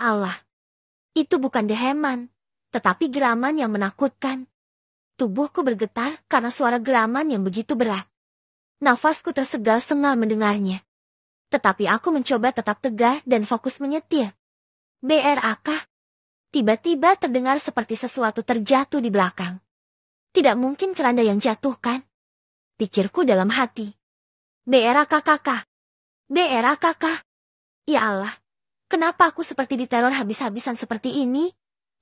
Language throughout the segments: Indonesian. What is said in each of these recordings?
Allah, itu bukan deheman, tetapi geraman yang menakutkan. Tubuhku bergetar karena suara geraman yang begitu berat. Nafasku tersegal-sengal mendengarnya. Tetapi aku mencoba tetap tegar dan fokus menyetir. BRAK. Tiba-tiba terdengar seperti sesuatu terjatuh di belakang. Tidak mungkin keranda yang jatuh kan? Pikirku dalam hati. BRAKKK. BRAKK. Ya Allah, kenapa aku seperti diteror habis-habisan seperti ini?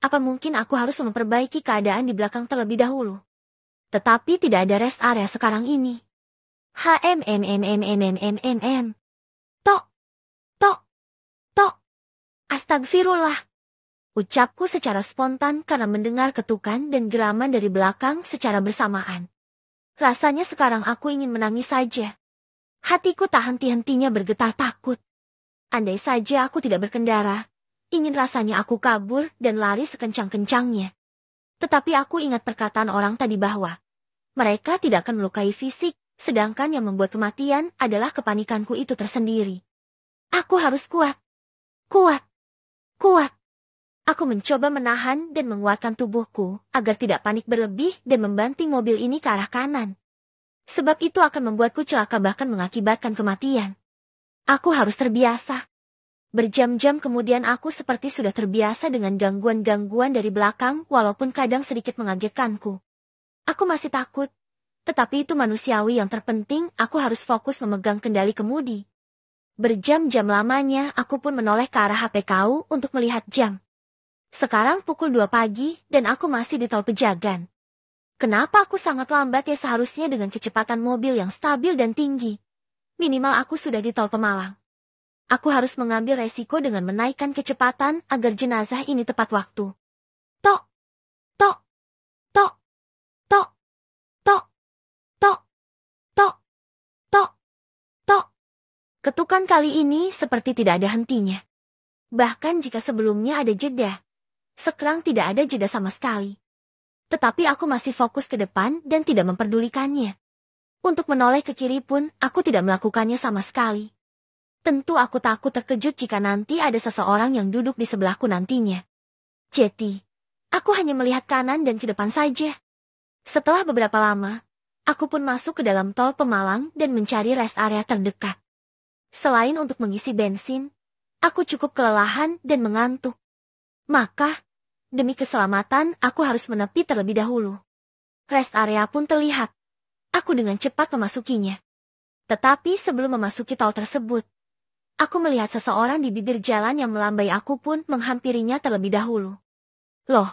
Apa mungkin aku harus memperbaiki keadaan di belakang terlebih dahulu? Tetapi tidak ada rest area sekarang ini. HMMMMMMMMM. Tok, tok, tok. Astagfirullah. Ucapku secara spontan karena mendengar ketukan dan geraman dari belakang secara bersamaan. Rasanya sekarang aku ingin menangis saja. Hatiku tak henti-hentinya bergetar takut. Andai saja aku tidak berkendara, ingin rasanya aku kabur dan lari sekencang-kencangnya. Tetapi aku ingat perkataan orang tadi bahwa mereka tidak akan melukai fisik, sedangkan yang membuat kematian adalah kepanikanku itu tersendiri. Aku harus kuat. Kuat. Kuat. Aku mencoba menahan dan menguatkan tubuhku agar tidak panik berlebih dan membanting mobil ini ke arah kanan. Sebab itu akan membuatku celaka bahkan mengakibatkan kematian. Aku harus terbiasa. Berjam-jam kemudian aku seperti sudah terbiasa dengan gangguan-gangguan dari belakang walaupun kadang sedikit mengagetkanku. Aku masih takut. Tetapi itu manusiawi, yang terpenting aku harus fokus memegang kendali kemudi. Berjam-jam lamanya aku pun menoleh ke arah HP-ku untuk melihat jam. Sekarang pukul 2 pagi dan aku masih di tol Pejagan. Kenapa aku sangat lambat ya, seharusnya dengan kecepatan mobil yang stabil dan tinggi. Minimal aku sudah di tol Pemalang. Aku harus mengambil resiko dengan menaikkan kecepatan agar jenazah ini tepat waktu. Tok, tok, tok, tok, tok, tok, tok, tok, tok. Ketukan kali ini seperti tidak ada hentinya. Bahkan jika sebelumnya ada jeda, sekarang tidak ada jeda sama sekali. Tetapi aku masih fokus ke depan dan tidak memperdulikannya. Untuk menoleh ke kiri pun aku tidak melakukannya sama sekali. Tentu aku takut terkejut jika nanti ada seseorang yang duduk di sebelahku nantinya. Jadi, aku hanya melihat kanan dan ke depan saja. Setelah beberapa lama, aku pun masuk ke dalam tol Pemalang dan mencari rest area terdekat. Selain untuk mengisi bensin, aku cukup kelelahan dan mengantuk. Maka, demi keselamatan aku harus menepi terlebih dahulu. Rest area pun terlihat. Aku dengan cepat memasukinya. Tetapi sebelum memasuki tol tersebut, aku melihat seseorang di bibir jalan yang melambai. Aku pun menghampirinya terlebih dahulu. Loh,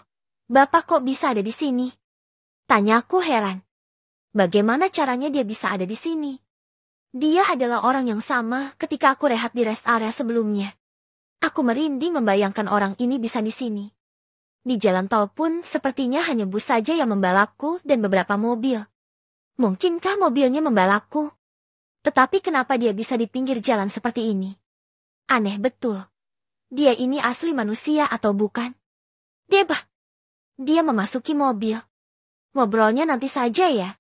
Bapak kok bisa ada di sini? Tanyaku heran. Bagaimana caranya dia bisa ada di sini? Dia adalah orang yang sama ketika aku rehat di rest area sebelumnya. Aku merinding membayangkan orang ini bisa di sini. Di jalan tol pun sepertinya hanya bus saja yang membalapku dan beberapa mobil. Mungkinkah mobilnya membalapku? Tetapi kenapa dia bisa di pinggir jalan seperti ini? Aneh betul. Dia ini asli manusia atau bukan? Dia memasuki mobil. Ngobrolnya nanti saja ya.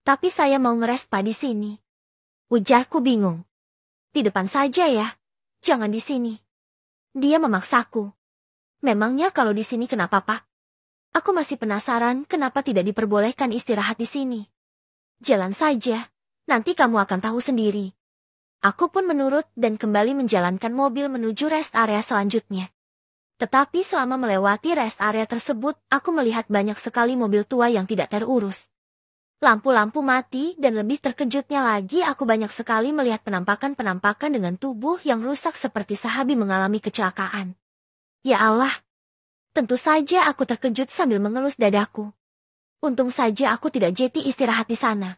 Tapi saya mau ngeres di sini. Ujarku bingung. Di depan saja ya. Jangan di sini. Dia memaksaku. Memangnya kalau di sini kenapa, Pak? Aku masih penasaran kenapa tidak diperbolehkan istirahat di sini. Jalan saja. Nanti kamu akan tahu sendiri. Aku pun menurut dan kembali menjalankan mobil menuju rest area selanjutnya. Tetapi selama melewati rest area tersebut, aku melihat banyak sekali mobil tua yang tidak terurus. Lampu-lampu mati dan lebih terkejutnya lagi aku banyak sekali melihat penampakan-penampakan dengan tubuh yang rusak seperti sahabi mengalami kecelakaan. Ya Allah! Tentu saja aku terkejut sambil mengelus dadaku. Untung saja aku tidak jeti istirahat di sana.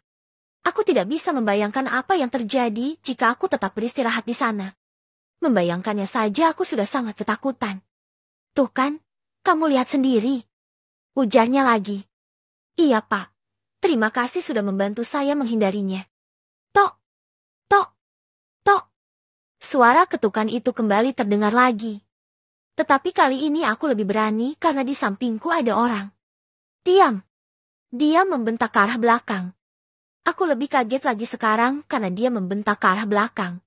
Aku tidak bisa membayangkan apa yang terjadi jika aku tetap beristirahat di sana. Membayangkannya saja aku sudah sangat ketakutan. Tuh kan, kamu lihat sendiri. Ujarnya lagi. Iya Pak, terima kasih sudah membantu saya menghindarinya. Tok, tok, tok. Suara ketukan itu kembali terdengar lagi. Tetapi kali ini aku lebih berani karena di sampingku ada orang. Diam. Dia membentak ke arah belakang. Aku lebih kaget lagi sekarang karena dia membentak ke arah belakang.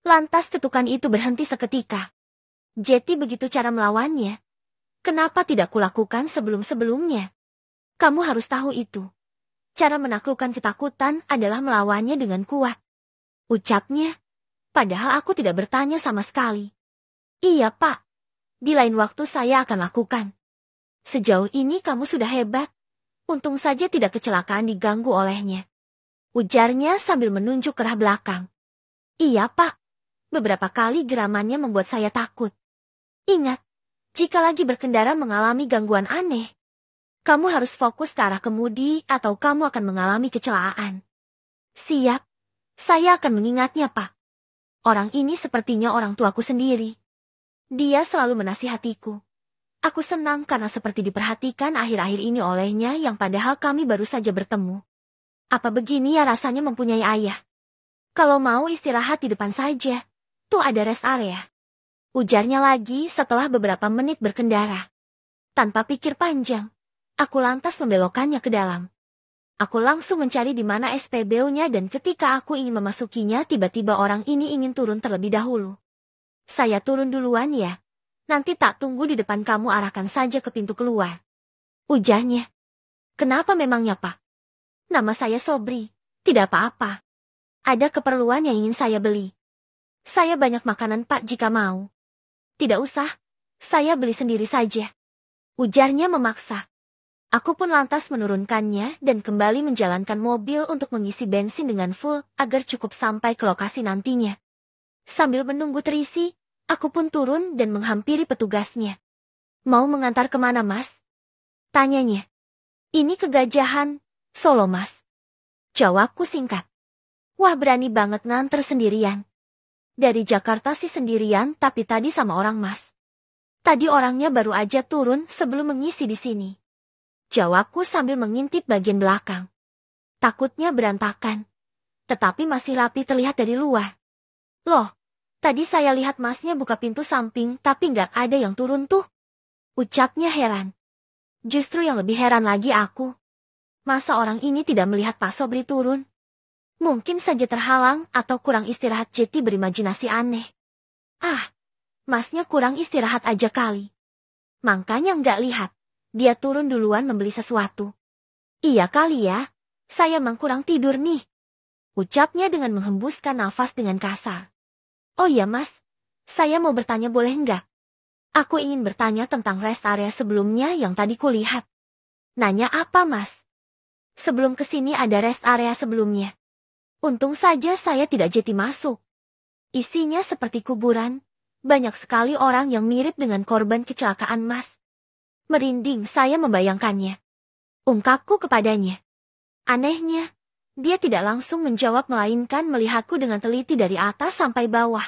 Lantas ketukan itu berhenti seketika. Jeti begitu cara melawannya. Kenapa tidak kulakukan sebelum-sebelumnya? Kamu harus tahu itu. Cara menaklukkan ketakutan adalah melawannya dengan kuat. Ucapnya, padahal aku tidak bertanya sama sekali. Iya, Pak. Di lain waktu saya akan lakukan. Sejauh ini kamu sudah hebat. Untung saja tidak kecelakaan diganggu olehnya. Ujarnya sambil menunjuk ke arah belakang. Iya, Pak. Beberapa kali geramannya membuat saya takut. Ingat, jika lagi berkendara mengalami gangguan aneh, kamu harus fokus ke arah kemudi atau kamu akan mengalami kecelakaan. Siap. Saya akan mengingatnya, Pak. Orang ini sepertinya orang tuaku sendiri. Dia selalu menasihatiku. Aku senang karena seperti diperhatikan akhir-akhir ini olehnya yang padahal kami baru saja bertemu. Apa begini ya rasanya mempunyai ayah? Kalau mau istirahat di depan saja, tuh ada rest area. Ujarnya lagi setelah beberapa menit berkendara. Tanpa pikir panjang, aku lantas membelokkannya ke dalam. Aku langsung mencari di mana SPBU-nya dan ketika aku ingin memasukinya tiba-tiba orang ini ingin turun terlebih dahulu. Saya turun duluan ya. Nanti tak tunggu di depan kamu arahkan saja ke pintu keluar. Ujarnya. Kenapa memangnya, Pak? Nama saya Sobri. Tidak apa-apa. Ada keperluan yang ingin saya beli. Saya banyak makanan, Pak, jika mau. Tidak usah. Saya beli sendiri saja. Ujarnya memaksa. Aku pun lantas menurunkannya dan kembali menjalankan mobil untuk mengisi bensin dengan full agar cukup sampai ke lokasi nantinya. Sambil menunggu terisi, aku pun turun dan menghampiri petugasnya. Mau mengantar kemana, Mas? Tanyanya. Ini ke Gajahan, Solo, Mas. Jawabku singkat. Wah, berani banget nganter sendirian. Dari Jakarta sih sendirian, tapi tadi sama orang, Mas. Tadi orangnya baru aja turun sebelum mengisi di sini. Jawabku sambil mengintip bagian belakang. Takutnya berantakan. Tetapi masih rapi terlihat dari luar. Loh, tadi saya lihat Masnya buka pintu samping tapi nggak ada yang turun tuh. Ucapnya heran. Justru yang lebih heran lagi aku. Masa orang ini tidak melihat Pak Sobri turun? Mungkin saja terhalang atau kurang istirahat Jeti berimajinasi aneh. Ah, Masnya kurang istirahat aja kali. Makanya nggak lihat. Dia turun duluan membeli sesuatu. Iya kali ya, saya emang kurang tidur nih. Ucapnya dengan menghembuskan nafas dengan kasar. Oh iya Mas, saya mau bertanya boleh nggak? Aku ingin bertanya tentang rest area sebelumnya yang tadi kulihat. Nanya apa Mas? Sebelum kesini ada rest area sebelumnya. Untung saja saya tidak jeti masuk. Isinya seperti kuburan, banyak sekali orang yang mirip dengan korban kecelakaan Mas. Merinding saya membayangkannya. Ungkapku kepadanya. Anehnya, dia tidak langsung menjawab melainkan melihatku dengan teliti dari atas sampai bawah.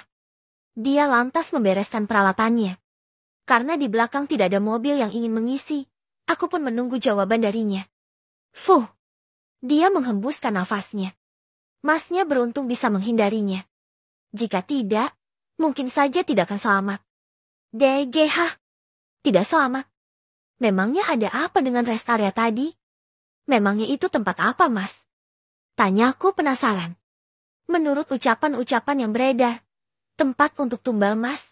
Dia lantas membereskan peralatannya. Karena di belakang tidak ada mobil yang ingin mengisi, aku pun menunggu jawaban darinya. Fuh! Dia menghembuskan nafasnya. Masnya beruntung bisa menghindarinya. Jika tidak, mungkin saja tidak akan selamat. DGH! Tidak selamat. Memangnya ada apa dengan rest area tadi? Memangnya itu tempat apa, Mas? Tanyaku penasaran. Menurut ucapan-ucapan yang beredar, tempat untuk tumbal Mas.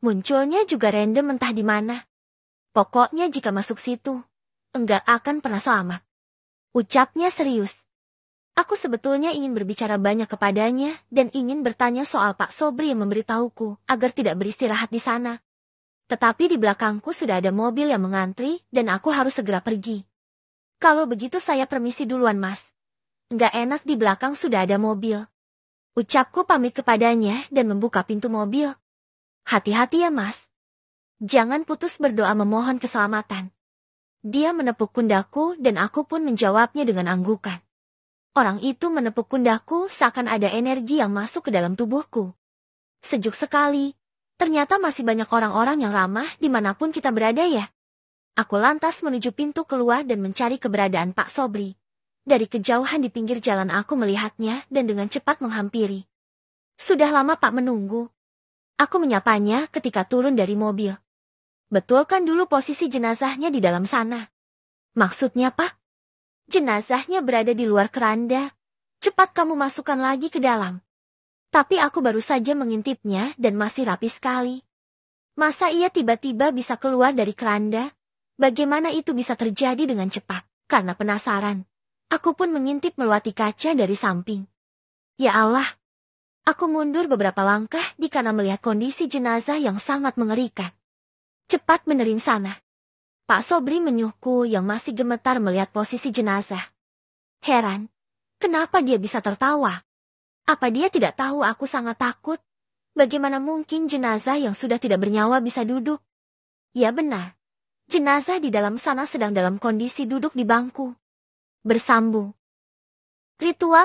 Munculnya juga random entah di mana. Pokoknya jika masuk situ, enggak akan pernah selamat. Ucapnya serius. Aku sebetulnya ingin berbicara banyak kepadanya dan ingin bertanya soal Pak Sobri yang memberitahuku agar tidak beristirahat di sana. Tetapi di belakangku sudah ada mobil yang mengantri dan aku harus segera pergi. Kalau begitu saya permisi duluan Mas. Enggak enak di belakang sudah ada mobil. Ucapku pamit kepadanya dan membuka pintu mobil. Hati-hati ya Mas. Jangan putus berdoa memohon keselamatan. Dia menepuk pundakku dan aku pun menjawabnya dengan anggukan. Orang itu menepuk pundakku seakan ada energi yang masuk ke dalam tubuhku. Sejuk sekali. Ternyata masih banyak orang-orang yang ramah dimanapun kita berada ya. Aku lantas menuju pintu keluar dan mencari keberadaan Pak Sobri. Dari kejauhan di pinggir jalan aku melihatnya dan dengan cepat menghampiri. Sudah lama Pak menunggu. Aku menyapanya ketika turun dari mobil. Betulkan dulu posisi jenazahnya di dalam sana. Maksudnya Pak? Jenazahnya berada di luar keranda. Cepat kamu masukkan lagi ke dalam. Tapi aku baru saja mengintipnya dan masih rapi sekali. Masa ia tiba-tiba bisa keluar dari keranda? Bagaimana itu bisa terjadi dengan cepat? Karena penasaran, aku pun mengintip melewati kaca dari samping. Ya Allah, aku mundur beberapa langkah karena melihat kondisi jenazah yang sangat mengerikan. Cepat benerin sana. Pak Sobri menyuhku yang masih gemetar melihat posisi jenazah. Heran, kenapa dia bisa tertawa? Apa dia tidak tahu aku sangat takut? Bagaimana mungkin jenazah yang sudah tidak bernyawa bisa duduk? Ya benar, jenazah di dalam sana sedang dalam kondisi duduk di bangku. Bersambung. Ritual